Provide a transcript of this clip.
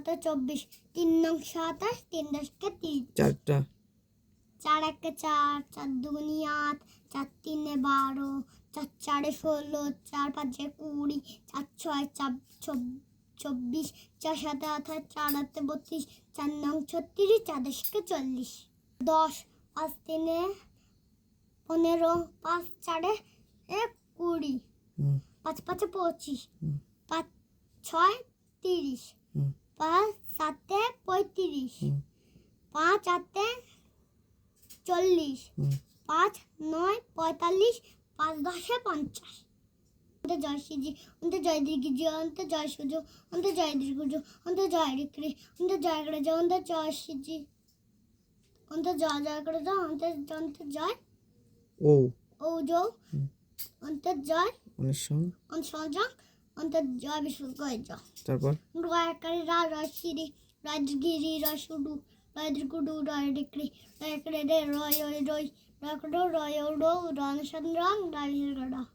সাতে 24, 3 নং 27, 3 দশকে 30, চারটা 4 একে 4, 4 দুগুনি 8, 4 তিনে 12, 4 চারে 16, 4 পাঁচে 20, 4 ছয় 24, 4 সাতে 28, 4 আটে 32, 4 নং 36, 4 দশকে 40, 10, 5 তিনে 15, 5 চারে 20, 5 পাঁচে 25, 5 ছয় 30, 5 সাতে 35, 5 আটে 40, 5 9 45, 5 10 50. অন্ত জয় শ্রীজি, অন্ত জয় দিগ্গিজি, অন্ত জয় সূর্য, অন্ত জয় দীর্ঘজু, অন্ত জয় ঋক্রি, অন্ত জয় গ্রজ, অন্ত জয় শ্রীজি, অন্ত জয় জয় গ্রজ, অন্ত জয় ও ঔজৌ, অন্ত জয় অনিশং অন্ত সংযম, অন্ত জয় বিশ্বগজ. তারপর রয়কারি রা রয় শ্রী রাজগিরি রয় সুডু রয় দ্রিগুডু রয় ডিক্রি রয় করে রে রয় রয় রয় রয় রয় রয় রয় রয় রয় রয়